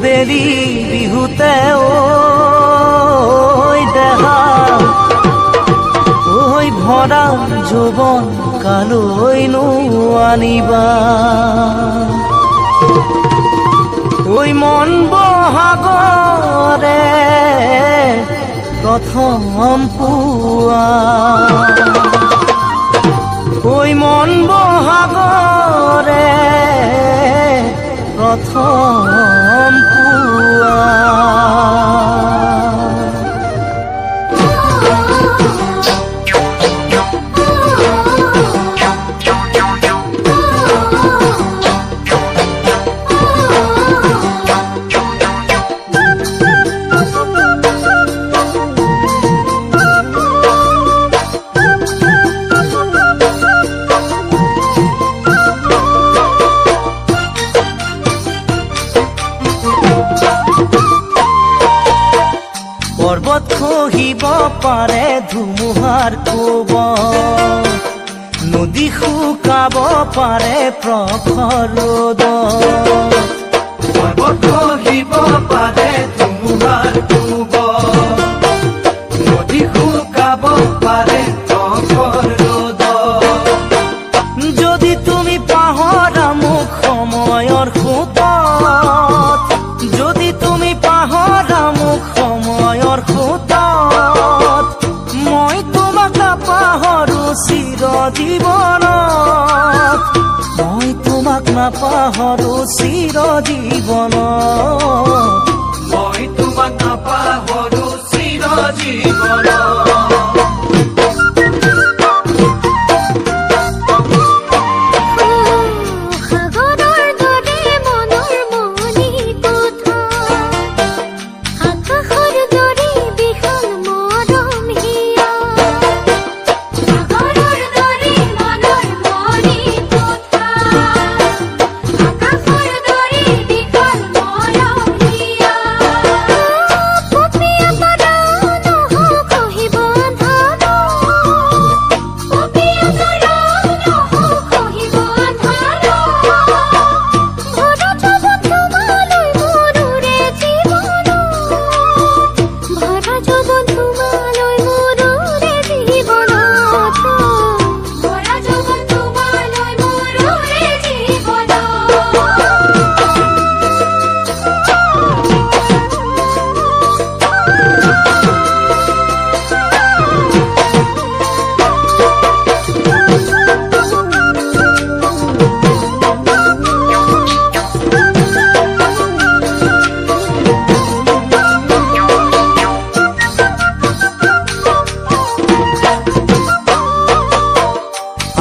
বেলি বিহুতে ঐ দেহা ঐ ভৰা যৌৱন কালৈনো আনিবা ঐ মন বহাগৰে প্ৰথম পুৱা ঐ মন বহাগৰে প্ৰথম পুৱা পৰ্বত খহিব পাৰে ধুমুহাৰ কোবত নদী শুকাব পাৰে প্ৰখৰ ৰ'দত পৰ্বত খহিব পাৰে ধুমুহাৰ কোবত নদী শুকাব পাৰে প্ৰখৰ ৰ'দত যদি তুমি পাহৰা মোক সময়ৰ সোঁতত যদি তুমি পাহৰা মোক সময়ৰ সোঁতত মই তোমাক নাপাহৰো চিৰজীৱনত মই তোমাক নাপাহৰো চিৰজীৱনত মই তোমাক নাপাহৰো চিৰজীৱনত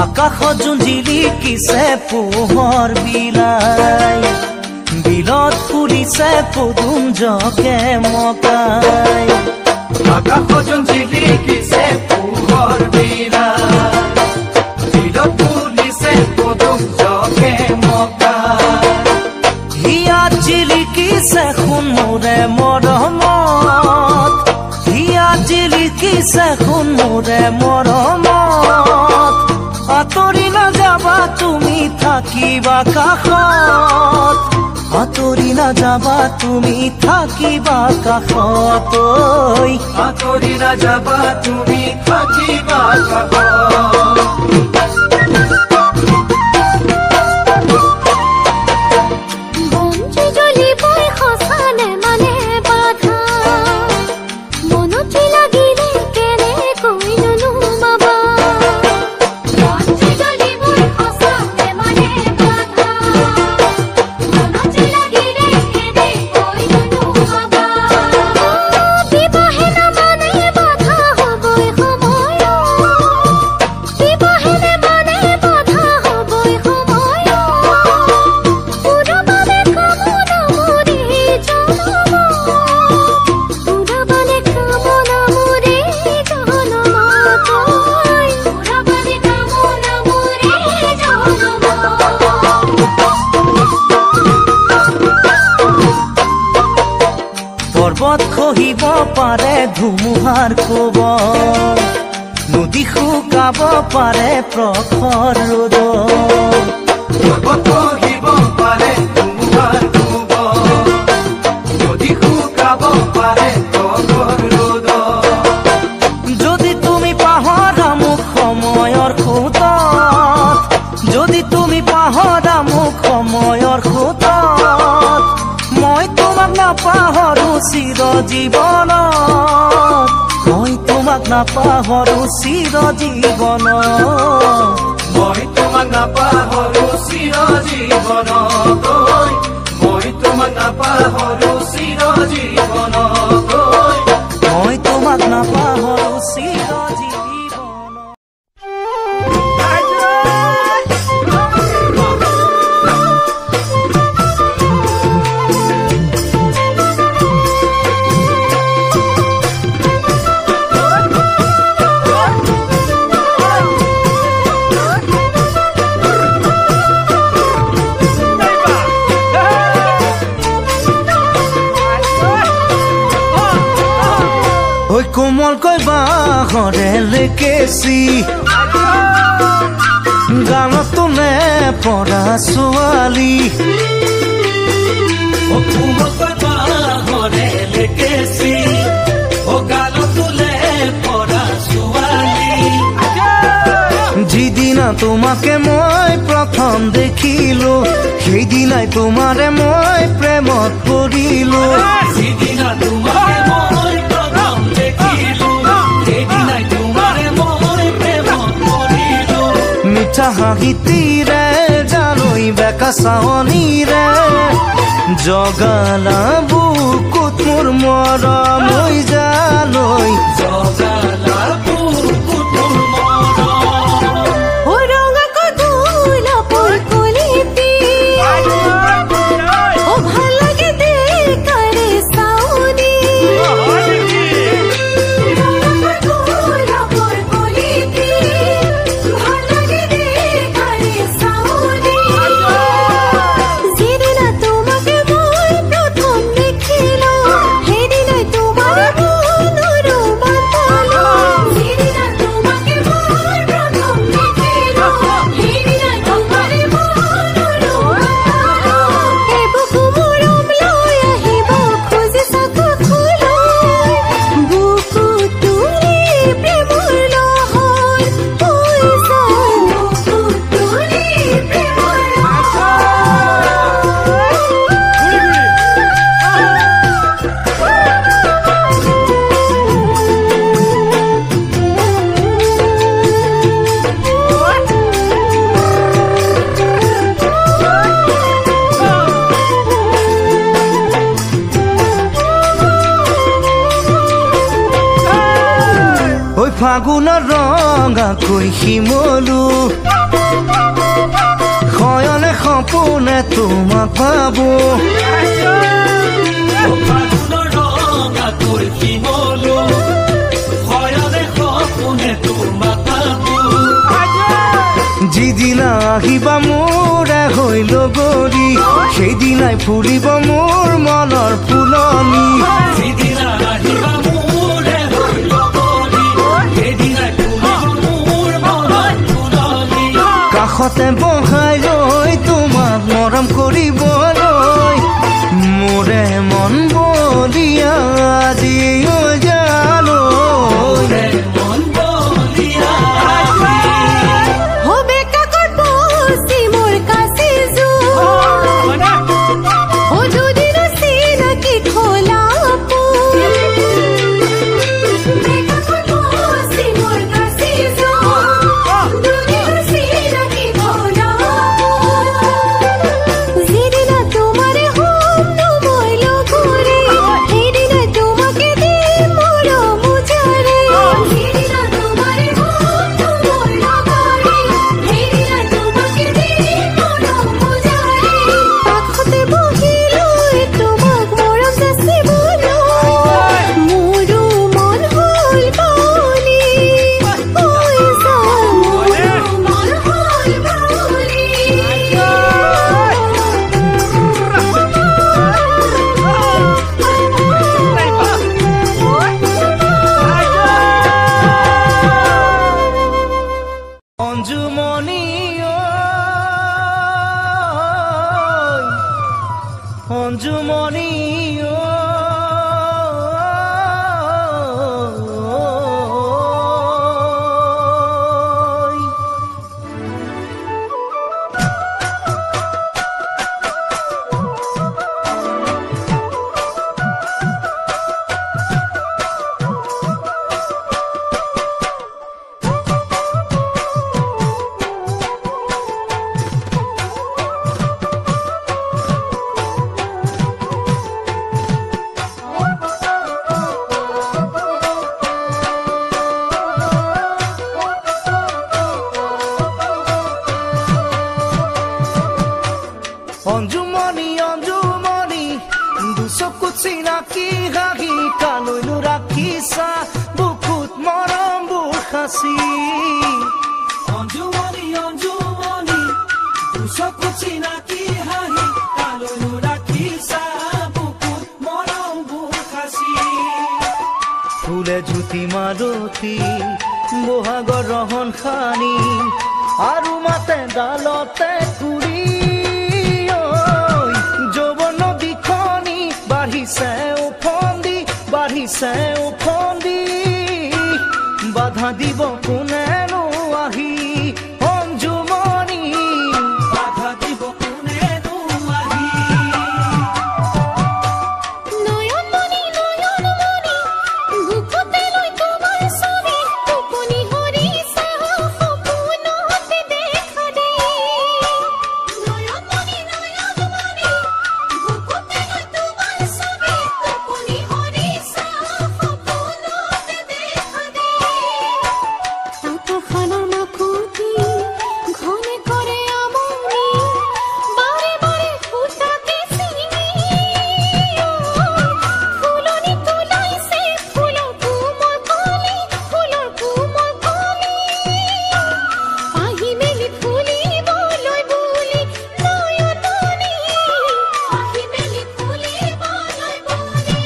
আকাশত যোন জিলিকিছে পোহৰ বিলাই বিলত ফুলিছে পদুম জকে মকাই আকাশত যোন জিলিকিছে পোহৰ বিলাই বিলত ফুলিছে পদুম জকে মকাই হিয়াত জিলিকিছে সোণ মোৰে মৰমত হিয়াত জিলিকিছে সোণ মোৰে মৰমত আঁতৰি নাযাবা তুমি থাকিবা কাষত আঁতৰি নাযাবা তুমি থাকিবা কাষত আঁতৰি নাযাবা তুমি থাকিবা কাষত পৰ্বত খহিব পাৰে ধুমুহাৰ কোবত নদী শুকাব পাৰে প্ৰখৰ ৰ'দত পৰ্বত খহিব পাৰে ধুমুহাৰ কোবত জীৱনত মই তোমাক নাপাহৰো চিৰজীৱনত মই তোমাক নাপাহৰো চিৰজীৱনত মই তোমাক নাপাহৰো চিৰজীৱনত মই তোমাক নাপাহৰো চিৰজীৱনত কোমলকৈ বাঁহৰে লেকেচি গানত তোলে পৰা ছোৱালী কোমলকৈ বাঁহৰে লেকেচি গানত তোলে পৰা ছোৱালী যিদিনা তোমাকে মই প্ৰথম দেখিলো সেইদিনাই তোমাৰে মই প্ৰেমত পৰিলো যিদিনা তোমাকে মই প্ৰথম দেখিলো সেইদিনাই তোমাৰে মই প্ৰেমত পৰিলো মিঠা হাঁহিতিৰে জানৈ বেকা চাৱনীৰে জগালা বুকুত মোৰ মৰম হৈ জানৈ জগালা বুকুত মোৰ ফাগুনৰ ৰঙাকৈ শিমলু শয়নে সপোনে তোমাক পাবো ফাগুনৰ ৰঙাকৈ শিমলু শয়নে সপোনে তোমাক পাবো যিদিনা আহিবা মোৰে হৈ লগৰী সেইদিনাই ফুলিব মোৰ মনৰ ফুলনি যিদিনা আহিবা মোৰে হৈ লগৰী সেইদিনাই ফুলিব মোৰ মনৰ ফুলনি কাষতে বহাই লৈ তোমাক মৰম কৰিবলৈ মোৰে মন বলিয়া আজি জানৈ মন বলিয়া অঞ্জুমণি অঞ্জুমণি অঞ্জুমণি দুচকুত চিনাকি হাঁহি কালৈনো ৰাখিছা বুকুত মৰমবোৰ সাঁচি অঞ্জুমণি অঞ্জুমণি দুচকুত চিনাকি হাঁহি কালৈনো ৰাখিছা বুকুত মৰমবোৰ সাঁচি ফুলে জ্যোতি মালতী বহাগৰ ৰহন খানি আৰু মাতে ডালতে কুৰি বাঢ়িছে উফন্দি বাধা দিব কোনেনো আহি অঞ্জুমণি বাধা দিব কোনেনো আহি নয়নমণি নয়নমণি বুকুতে লৈ তোমাৰ ছবি টোপনি হৰিছা সপোনতে দেখা দে নয়নমণি নয়নমণি বুকুতে লৈ তোমাৰ ছবি টোপনি হৰিছা সপোনতে দেখা দে আকাশৰ মাকুতি ঘনে কৰে আমনি বাৰে বাৰে ফুটাকে চিঙি ফুলনি তোলাইছে ফুলৰ কোমল কলি আহি মেলি ফুলিবলৈ বুলি নয়নমণি আহি মেলি ফুলিবলৈ বুলি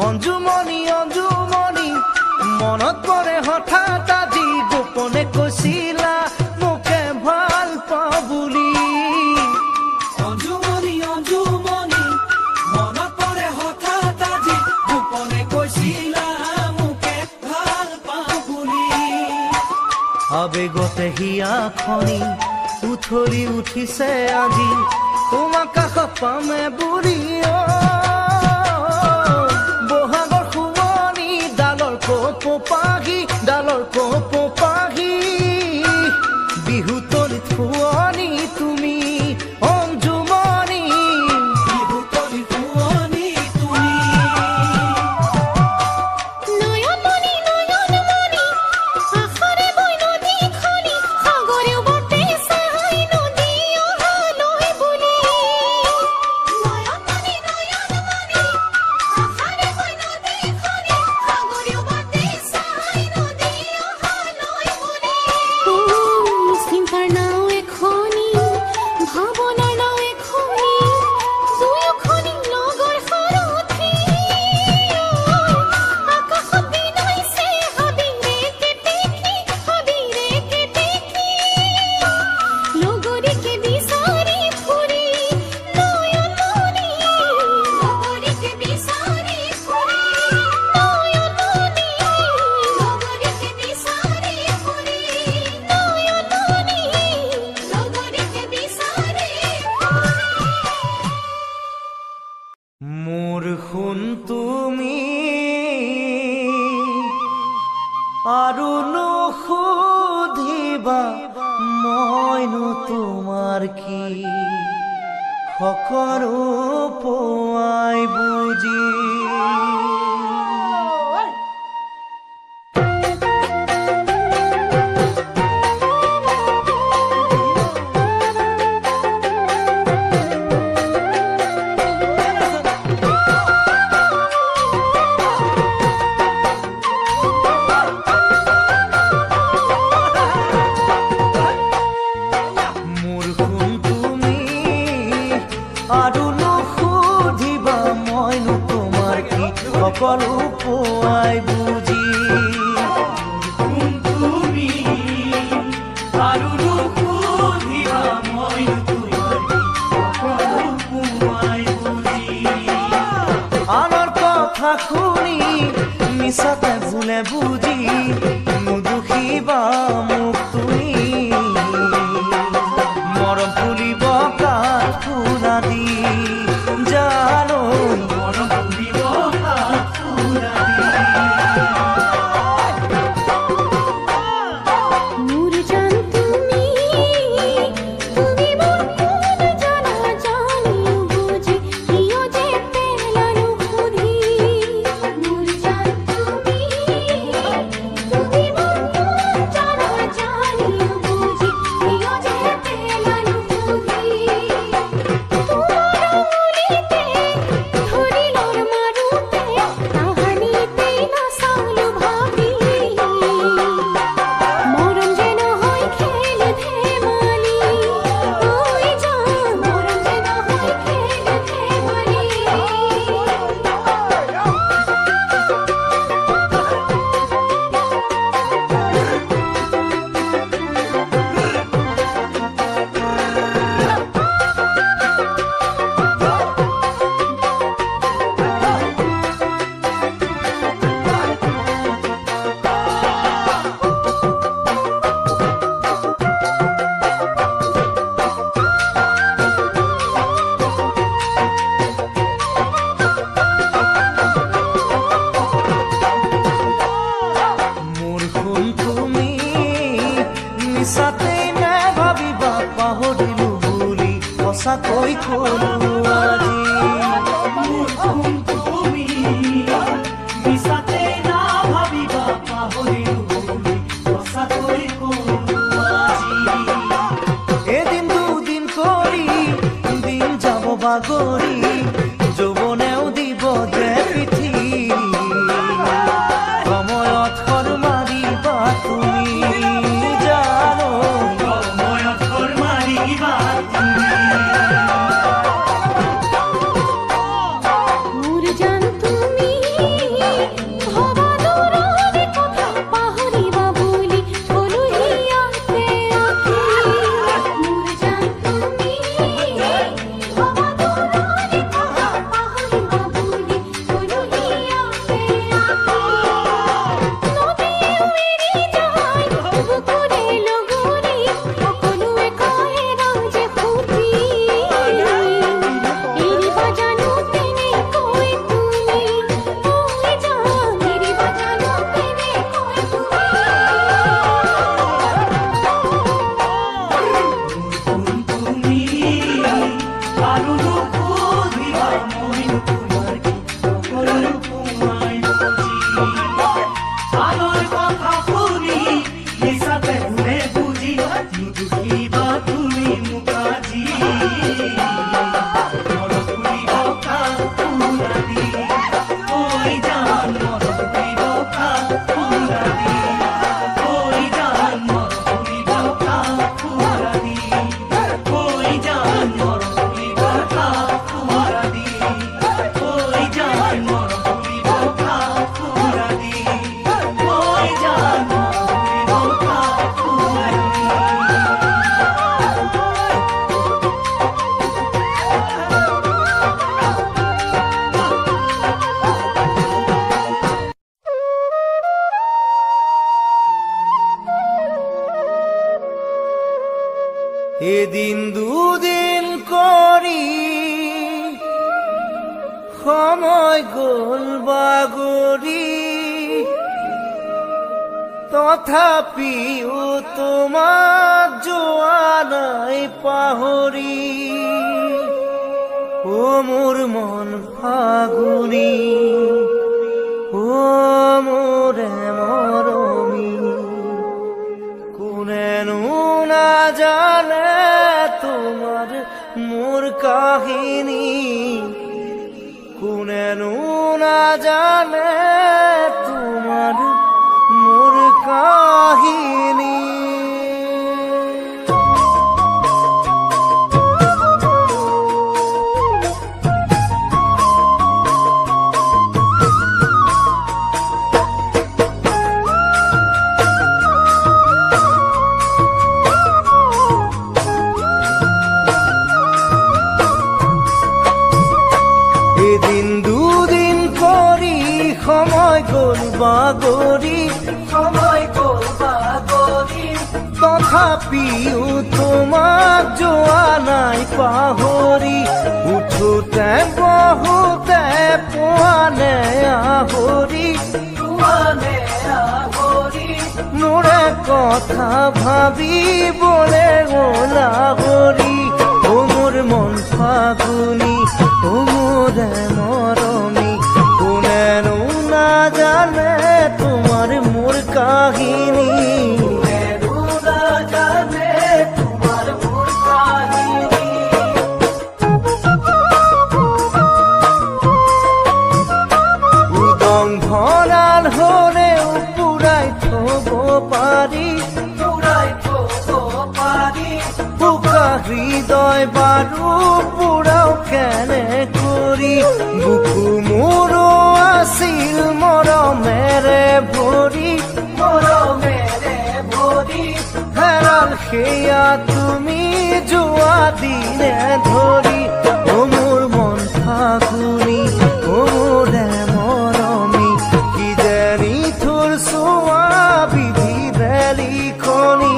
অঞ্জুমণি অঞ্জুমণি মনত পৰে হঠাৎ আজি গোপনে কৈছিলা মোকে ভাল পাওঁ বুলি অঞ্জুমণি অঞ্জুমণি মনত পৰে হঠাৎ আজি গোপনে কৈছিলা মোকে ভাল পাওঁ বুলি আবেগতে হিয়াখনি উঠলি উঠিছে আজি তোমাক কাষত পামে বুঢ়ী বহাগৰ শুৱনি ডালৰ কোপ পাহি বিহু তলিত শুৱনি তুমি অঞ্জুমণি বিহু তলি শুৱনি তুমি নয়নমণি নয়নমণি আশাৰে বৈ নদীখনি সাগৰেও বতে চাই নদী অহালৈ বুলি নয়নমণি নয়নমণি আশাৰে বৈ নদীখনি সাগৰেও বতে চাই নদী অহালৈ বুলি চিন্তাৰ নাও এখনি ভাৱনাৰ নাও এখনি দুয়োখনি লগৰ সাৰথি আকাশত বিনাইছে হাবিৰে কেতেকী লগৰীকে বিচাৰি ফুৰি নয়নমণি লগৰীকে বিচাৰি ফুৰি নয়নমণি লগৰীকে বিচাৰি ফুৰি নয়নমণি লগৰীকে বিচাৰি মোৰ শুন তুমি আৰু নুসুধিবা মইনো তোমাৰ কি সকলো পোৱাই বুজি মোৰ শুন তুমি আৰু নুসুধিবা মইনো তোমাৰ কি সকলো পোৱাই বুজি তুমি আৰু নুসুধিবা মই তোমাৰ সকলো পোৱাই বুজি আনৰ কথা শুনি মিছাতে ভুলে বুজি নুদুখিবা মোক তুমি মৰম ফুলি পাহৰিলো বুলি সঁচাকৈ কলো আজি তুমি মিছাতে নাভাবিবা পাহৰিলো বুলি সঁচাকৈ ক'লো আজি এদিন দুদিন কৰি দিন যাব বাগৰি যৌৱনেও দিব যে পিঠি সময়ত খৰ মাৰিবা তুমি জানো সময়ত ঘৰ মাৰিবা তুমি মোৰ জান তুমি ভবা দূৰৰ কথা পাহৰিবা বুলি কলো হিয়াতে আঁকি মোৰ জান তুমি ভবা দূৰৰ কথা পাহৰিবা বুলি কলো হিয়াতে আঁকি নদীও এৰি যায় বুকুৰে লগৰি সকলোৱে কয় ৰাজে খুটি এৰিবা জানো তেনেকৈ তুমি ঐ জান এৰিবা জানো তেনেকৈ তুমি আৰু নুসুধিবা মইনো তোমাৰ কি সকলো সোমাই বুজি আনৰ কথা শুনি মিছাতে ভুলে বুজি নুদুখিবা তুমি মোক আজি মনত পৰিব কাপুৰাদি ঐ জান মনত পৰিব কাপুৰাদি ঐ জান মনত পৰিব কাপুৰাদি ঐ জান মনত পৰিব কাপুৰাদি ঐ জান মনত পৰিব কাপুৰাদি ঐ জান মনত এদিন দুদিন কৰি সময় গ'ল বাগৰি তথাপিও তোমাক যোৱা নাই পাহৰি ও মোৰ মন ফাগুনি ও মোৰে মৰমী কোনেনো নাজানে তোমাৰ মোৰ কাহিনী কোনেনো নাজানে তোমাৰ মোৰ কাহিনী এদিন দুদিন কৰি সময় গ'ল বাগৰি তথাপিও তোমাক যোৱা নাই পাহৰি উঠোতে বহুতে পোৱানে আহৰি মোৰে কথা ভাবিবলে গ'লা হৰি ও মোৰ মন ফাগুনি ও মোৰে মৰমী কোনেনো নাজানে তোমাৰ মোৰ কাহিনী উদং ভৰাল হ'লেও পুৰাই থব পাৰি বোকা হৃদয় বাৰু পুৰাও কেনে কৰি বুকু মোৰো আছিল মৰমেৰে ভৰি হেৰাল সেয়া তুমি যোৱা দিনে ধৰি ও মোৰ মন ফাগুনি ও মোৰে মৰমী কিজানি থোৰ চোৱা বিধি বেলিখনি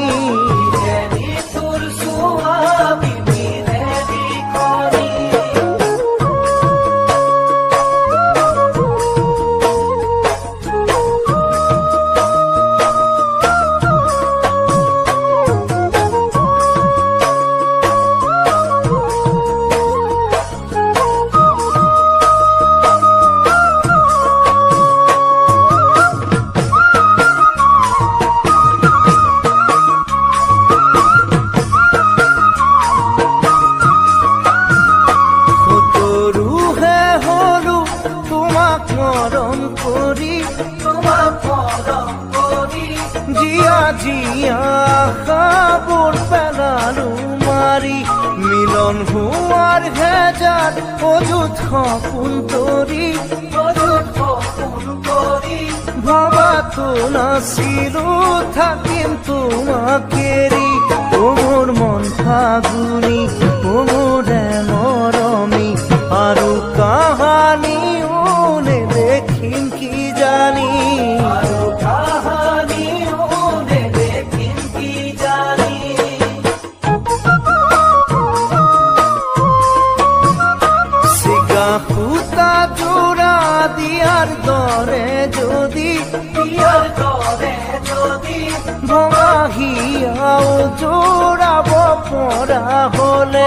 মিলন হোৱাৰ হেজাৰ অযুত সপোন তৰি ভবাতো নাছিলো থাকিম তোমাক এৰি মোৰ মন ফাগুনি মোৰে মৰমী আৰু কাহানিও নেদেখিম কি জানি চিগা সূতা জোৰা দিয়াৰ দৰে যদি ভঙা হিয়াও জোৰাব পৰা হলে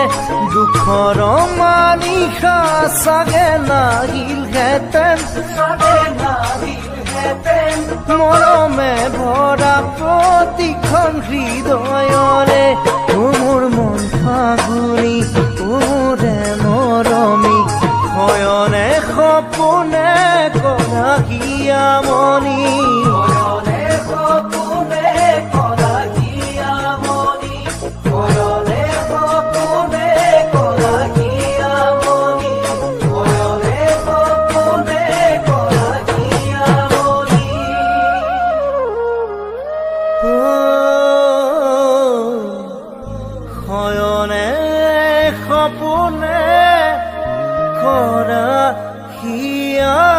দুখৰ মানিশা চাগে লাগিলহেঁতেন মৰমে ভৰা প্ৰতিখন হৃদয়ৰে মোৰ মন ফাগুনি মোৰে মৰমী শয়নে সপোনে কৰা হিয়ামণি শয়নে সপোনে কৰা হিয়ামণি